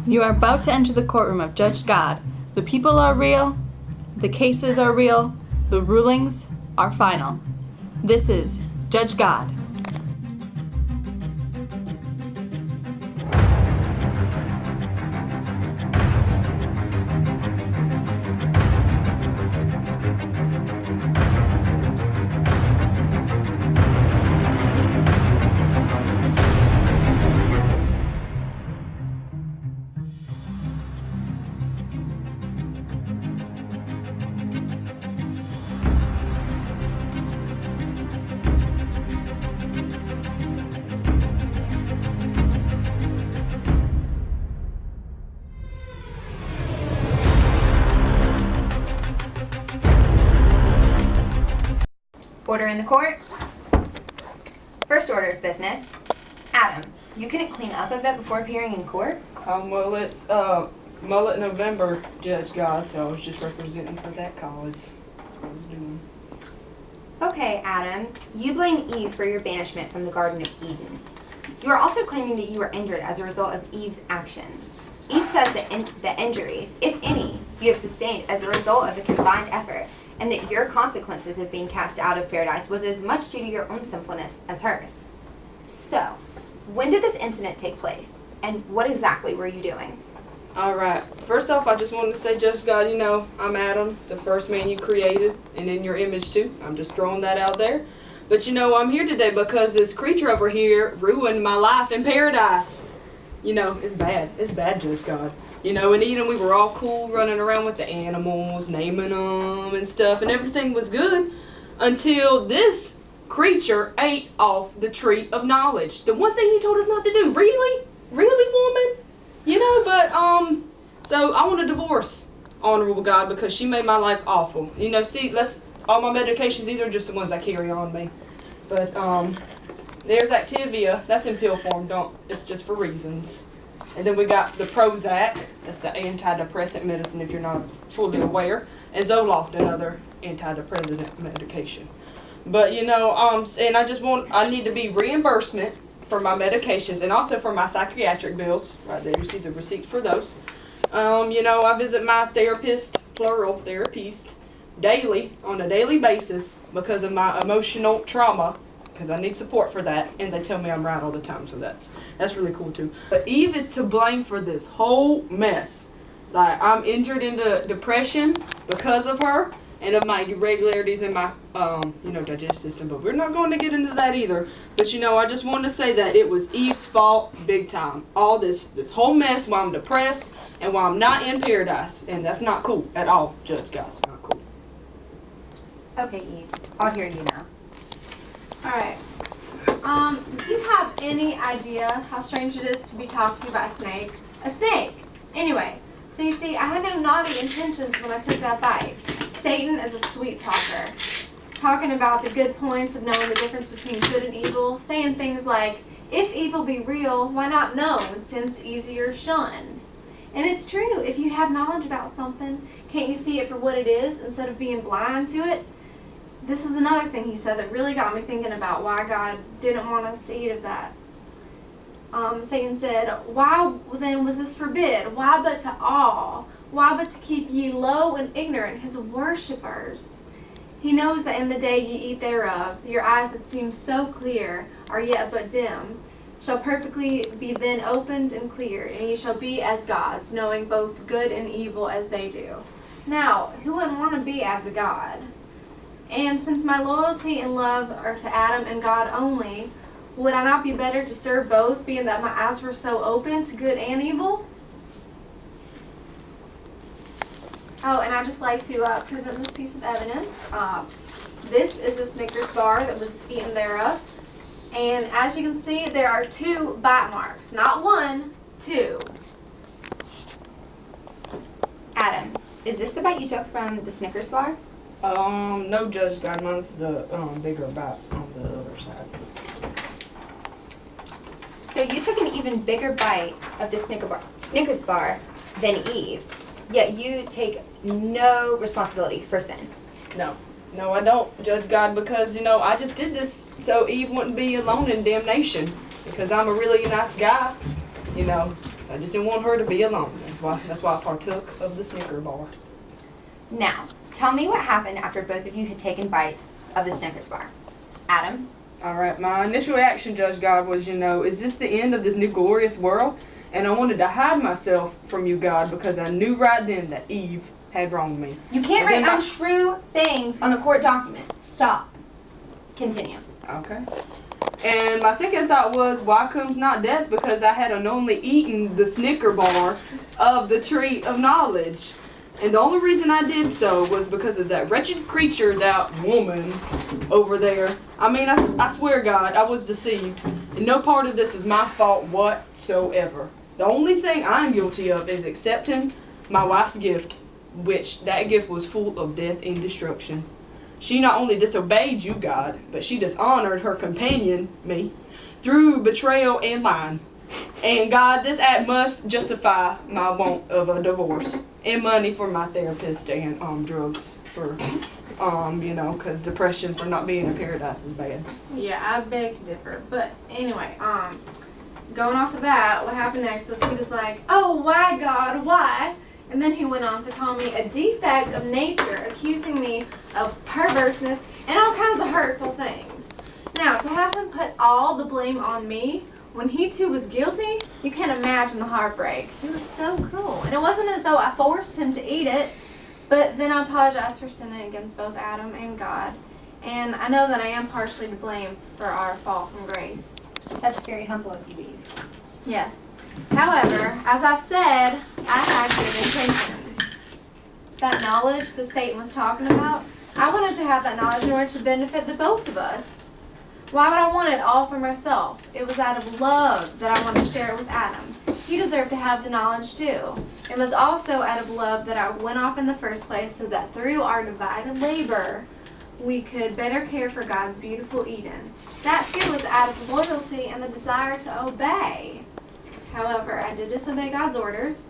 You are about to enter the courtroom of Judge God. The people are real, the cases are real, the rulings are final. This is Judge God. Order in the court. First order of business. Adam, you couldn't clean up a bit before appearing in court? Well, it's Mullet November, Judge God, so I was just representing for that cause. That's what I was doing. Okay, Adam, you blame Eve for your banishment from the Garden of Eden. You are also claiming that you were injured as a result of Eve's actions. Eve says that the injuries, if any, you have sustained as a result of a combined effort, and that your consequences of being cast out of paradise was as much due to your own sinfulness as hers. So, when did this incident take place, and what exactly were you doing? Alright, first off, I just wanted to say, Judge God, I'm Adam, the first man you created, and in your image too. I'm just throwing that out there. But I'm here today because this creature over here ruined my life in paradise. It's bad. It's bad, Judge God. In Eden, we were all cool running around with the animals, naming them and stuff, and everything was good until this creature ate off the tree of knowledge. The one thing you told us not to do. Really? Really, woman? So I want a divorce, Honorable God, because she made my life awful. All my medications, these are just the ones I carry on me. But, there's Activia, that's in pill form, it's just for reasons. And then we got the Prozac, that's the antidepressant medicine if you're not fully aware, and Zoloft, another antidepressant medication. But and I need to be reimbursement for my medications and also for my psychiatric bills. Right there, you see the receipt for those. I visit my therapist, plural, therapist, on a daily basis because of my emotional trauma. Because I need support for that, and they tell me I'm right all the time, so that's really cool too. But Eve is to blame for this whole mess. Like, I'm injured into depression because of her, and of my irregularities in my, digestive system, but we're not going to get into that either. But I just wanted to say that it was Eve's fault, big time. All this whole mess while I'm depressed, and while I'm not in paradise, and that's not cool at all, Judge God, it's not cool. Okay, Eve, I'll hear you now. Alright. Do you have any idea how strange it is to be talked to by a snake? A snake! Anyway, so you see, I had no naughty intentions when I took that bite. Satan is a sweet talker. Talking about the good points of knowing the difference between good and evil. Saying things like, if evil be real, why not know, and sin's easier shun? And it's true, if you have knowledge about something, can't you see it for what it is instead of being blind to it? This was another thing he said that really got me thinking about why God didn't want us to eat of that. Satan said, why then was this forbid? Why but to awe? Why but to keep ye low and ignorant, his worshippers? He knows that in the day ye eat thereof, your eyes that seem so clear are yet but dim, shall perfectly be then opened and cleared, and ye shall be as gods, knowing both good and evil as they do. Now, who wouldn't want to be as a god? And since my loyalty and love are to Adam and God only, would I not be better to serve both, being that my eyes were so open to good and evil? Oh, and I'd just like to present this piece of evidence. This is a Snickers bar that was eaten thereof. And as you can see, there are 2 bite marks. Not 1, 2. Adam, is this the bite you took from the Snickers bar? No, Judge God, mine's the bigger bite on the other side. So you took an even bigger bite of the Snickers bar than Eve, yet you take no responsibility for sin. No, I don't, Judge God, because, I just did this so Eve wouldn't be alone in damnation, because I'm a really nice guy, I just didn't want her to be alone. That's why I partook of the Snicker bar. Now, tell me what happened after both of you had taken bites of the Snickers bar. Adam? Alright, my initial reaction, Judge God, was, is this the end of this new glorious world? And I wanted to hide myself from you, God, because I knew right then that Eve had wronged me. You can't And write then untrue things on a court document. Stop. Continue. Okay. And my second thought was, why comes not death? Because I had unknowingly eaten the Snicker bar of the tree of knowledge. And the only reason I did so was because of that wretched creature, that woman over there. I mean, I swear, God, I was deceived. And no part of this is my fault whatsoever. The only thing I'm guilty of is accepting my wife's gift, which that gift was full of death and destruction. She not only disobeyed you, God, but she dishonored her companion, me, through betrayal and lying. And God, this act must justify my want of a divorce and money for my therapist and drugs for, because depression for not being in paradise is bad. Yeah, I beg to differ. But anyway, going off of that, what happened next was he was like, "Oh, why, God, why?" And then he went on to call me a defect of nature, accusing me of perverseness and all kinds of hurtful things. Now, to have him put all the blame on me when he too was guilty, you can't imagine the heartbreak. He was so cruel. And it wasn't as though I forced him to eat it, but then I apologized for sinning against both Adam and God. And I know that I am partially to blame for our fall from grace. That's very humble of you, Eve. Yes. However, as I've said, I had good intentions. That knowledge that Satan was talking about, I wanted to have that knowledge in order to benefit the both of us. Why would I want it all for myself? It was out of love that I wanted to share it with Adam. He deserved to have the knowledge too. It was also out of love that I went off in the first place so that through our divided labor, we could better care for God's beautiful Eden. That too was out of loyalty and the desire to obey. However, I did disobey God's orders.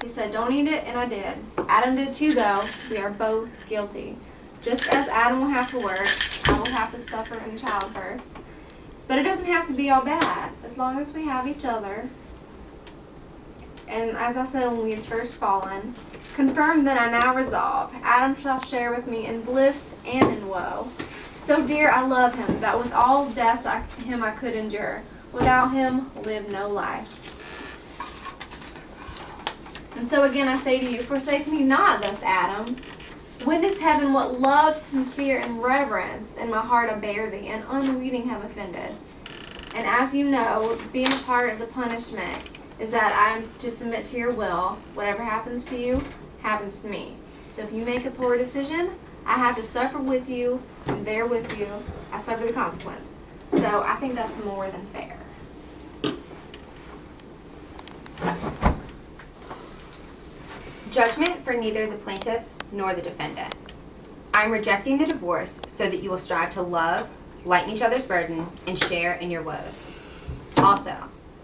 He said, don't eat it, and I did. Adam did too, though. We are both guilty. Just as Adam will have to work, I will have to suffer in childbirth. But it doesn't have to be all bad, as long as we have each other. And as I said when we had first fallen, confirm that I now resolve, Adam shall share with me in bliss and in woe. So dear, I love him, that with all deaths I could endure. Without him, live no life. And so again I say to you, forsake me not thus, Adam. Witness heaven what love, sincere, and reverence in my heart I bear thee, and unreading have offended. And as you know, being a part of the punishment is that I am to submit to your will. Whatever happens to you, happens to me. So if you make a poor decision, I have to suffer with you, and there with you, I suffer the consequence. So I think that's more than fair. Judgment for neither the plaintiff nor the defendant. I am rejecting the divorce so that you will strive to love, lighten each other's burden, and share in your woes. Also,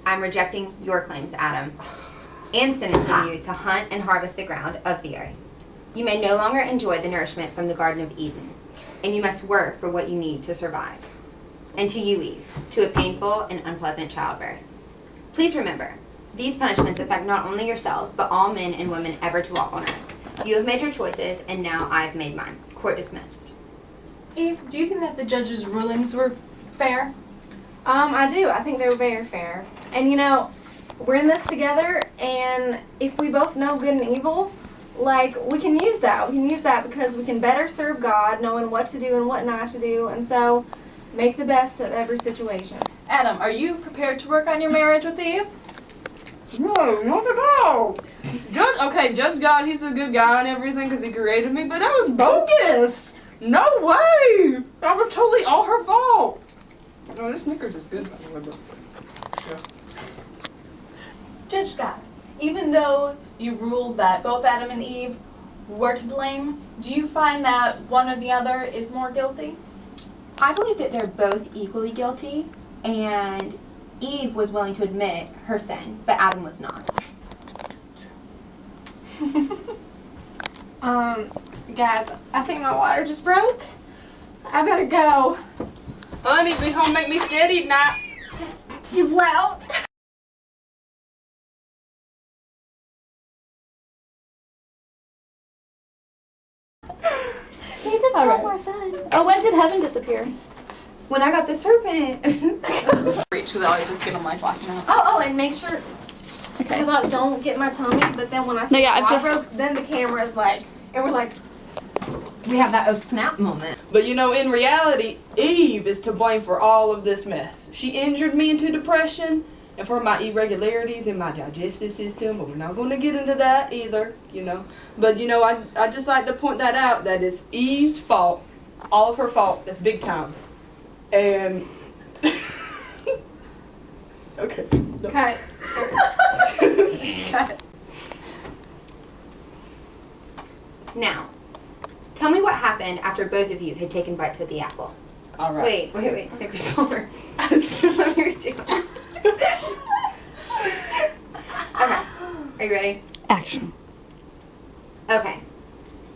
I am rejecting your claims, Adam, and sentencing you to hunt and harvest the ground of the earth. You may no longer enjoy the nourishment from the Garden of Eden, and you must work for what you need to survive. And to you, Eve, to a painful and unpleasant childbirth. Please remember, these punishments affect not only yourselves, but all men and women ever to walk on earth. You have made your choices, and now I have made mine. Court dismissed. Eve, do you think that the judge's rulings were fair? I do. I think they were very fair. And we're in this together, and if we both know good and evil, we can use that. We can use that because we can better serve God, knowing what to do and what not to do, and so make the best of every situation. Adam, are you prepared to work on your marriage with Eve? No, not at all. Judge God, he's a good guy and everything because he created me, but that was bogus. No way. That was totally all her fault. Oh, this Snickers is good. Yeah. Judge God, even though you ruled that both Adam and Eve were to blame, do you find that one or the other is more guilty? I believe that they're both equally guilty, and Eve was willing to admit her sin, but Adam was not. Guys, I think my water just broke. I better go. Honey, be home, make me steady tonight. You've loud. It's All not right. more fun. Oh, when did heaven disappear? When I got the serpent. Reach, because I always just get them like walking out. Oh, and make sure, Okay. about don't get my tummy, but then when I No, say yeah, I've just- ropes, then the camera's like, and we're like, We have that oh snap moment. But you know, in reality, Eve is to blame for all of this mess. She injured me into depression and for my irregularities in my digestive system, but we're not going to get into that either, you know. But you know, I just like to point that out, that it's Eve's fault, all of her fault, that's big time. And okay. No. cut. Cut. Now, tell me what happened after both of you had taken bites of the apple. All right. Wait, Snickers bar. What are you doing? Okay, are you ready? Action. Okay.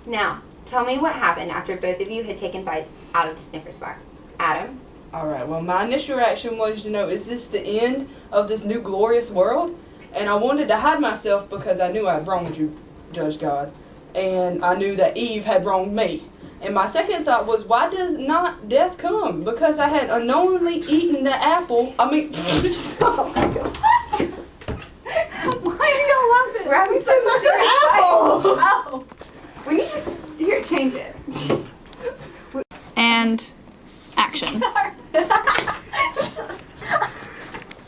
Now, tell me what happened after both of you had taken bites out of the Snickers bar. Adam? All right. Well, my initial reaction was, you know, is this the end of this new glorious world? And I wanted to hide myself because I knew I had wronged you, Judge God. And I knew that Eve had wronged me. And my second thought was, why does not death come? Because I had unknowingly eaten the apple. I mean, oh my God. Why are y'all laughing? We're having some serious apples. fights. Oh. We need to here, change it. And action. Sorry.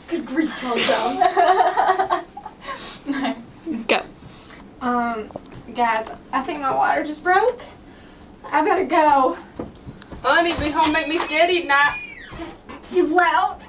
Good grief, calm down. Go. Guys, I think my water just broke. I better go. Honey, be home, make me scared eat night. You loud.